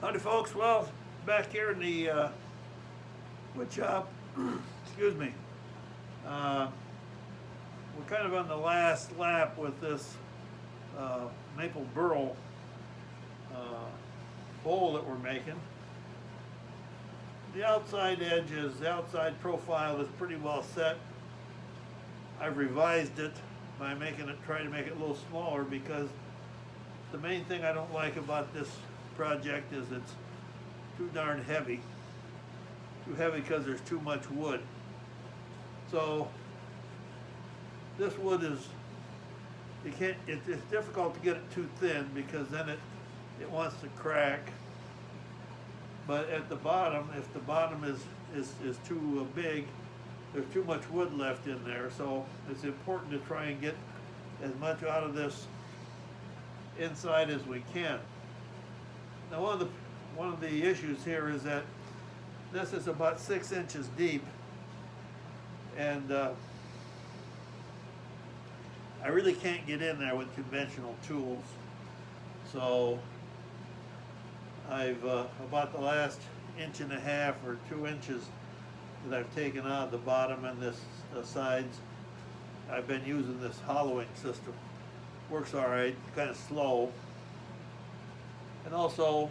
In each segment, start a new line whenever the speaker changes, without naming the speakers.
Howdy folks, well, back here in the wood shop, excuse me, uh, we're kind of on the last lap with this maple burl uh, bowl that we're making. The outside edges, the outside profile is pretty well set. I've revised it by trying to make it a little smaller because the main thing I don't like about this project is it's too darn heavy. Too heavy because there's too much wood. So this wood is, it's difficult to get it too thin because then it wants to crack. But at the bottom, if the bottom is too big, there's too much wood left in there. So it's important to try and get as much out of this inside as we can. Now one of the issues here is that this is about 6 inches deep, and I really can't get in there with conventional tools. So I've about the last 1.5 or 2 inches that I've taken out of the bottom and this sides, I've been using this hollowing system. Works all right, kind of slow. And also,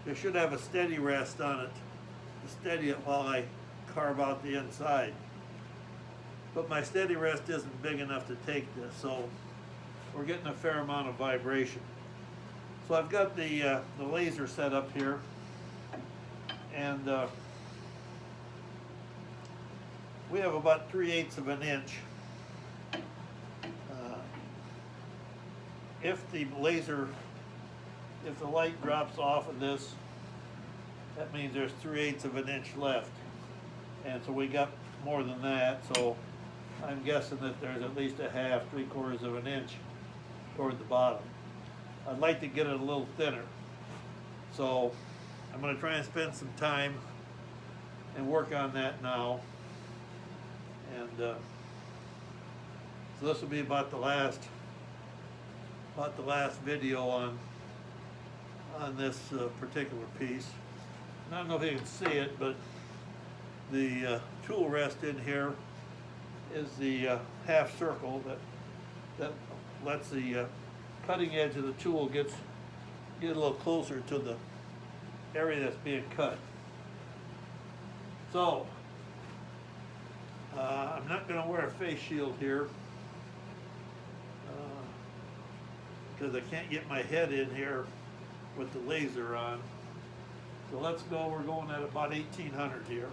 you should have a steady rest on it to steady it while I carve out the inside. But my steady rest isn't big enough to take this, so we're getting a fair amount of vibration. So I've got the laser set up here, and we have about 3/8 of an inch. If the light drops off of this, that means there's 3/8 of an inch left. And so we got more than that, so I'm guessing that there's at least a half, 3/4 of an inch toward the bottom. I'd like to get it a little thinner. So I'm gonna try and spend some time and work on that now. And so this will be about the last video on this particular piece. And I don't know if you can see it, but the tool rest in here is the half circle that lets the cutting edge of the tool get a little closer to the area that's being cut. So I'm not going to wear a face shield here because I can't get my head in here with the laser on. So let's go, we're going at about 1800 here.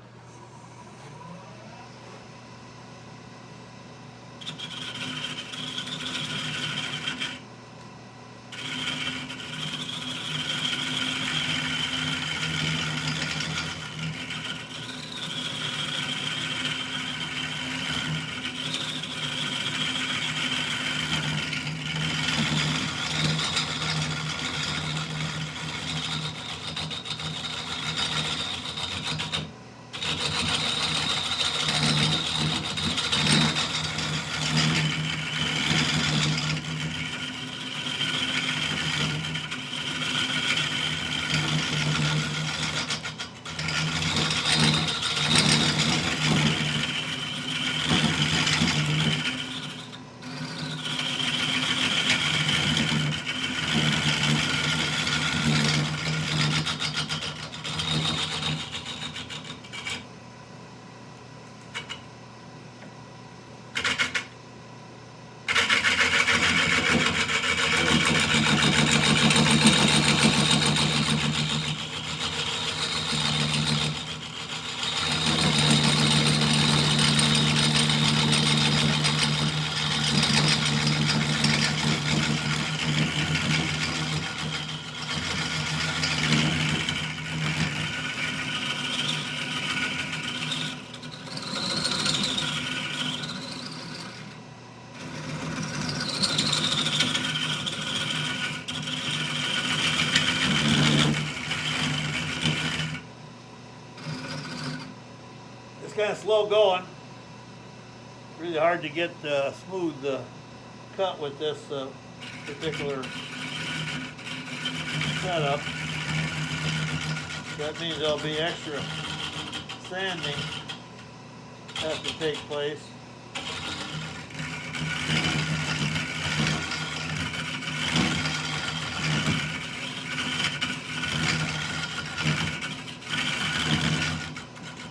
Kind of slow going. Really hard to get smooth cut with this particular setup. That means there'll be extra sanding has to take place.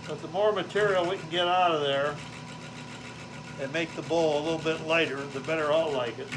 But the more material we can get out of there and make the bowl a little bit lighter, the better I'll like it.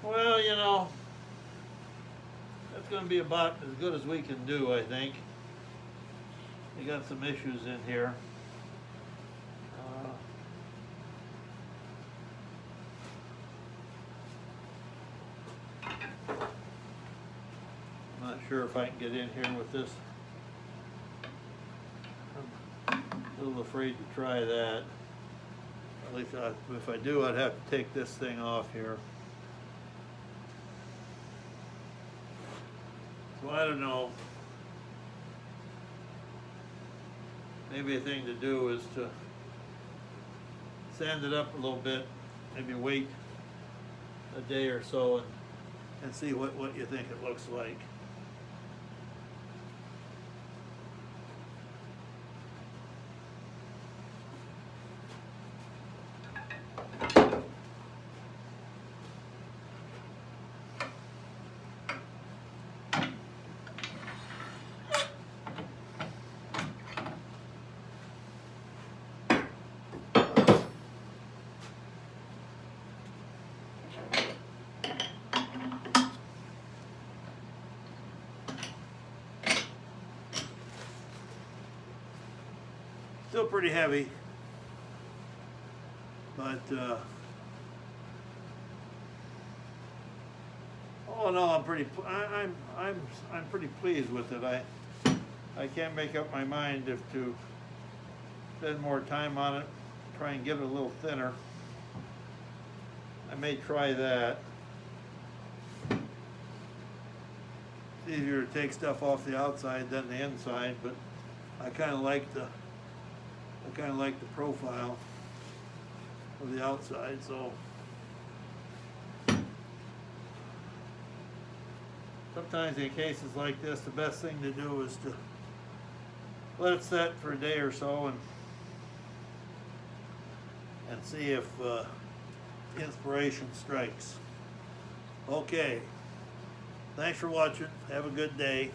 Well, you know, that's going to be about as good as we can do, I think. We got some issues in here. I'm not sure if I can get in here with this. I'm a little afraid to try that. At least if I do, I'd have to take this thing off here. So I don't know. Maybe a thing to do is to sand it up a little bit, maybe wait a day or so and see what you think it looks like. Still pretty heavy, but all in all, I'm pretty pleased with it. I can't make up my mind if to spend more time on it, try and get it a little thinner. I may try that. It's easier to take stuff off the outside than the inside, but I kind of like the profile of the outside, so sometimes in cases like this, the best thing to do is to let it set for a day or so and see if inspiration strikes. Okay, thanks for watching. Have a good day.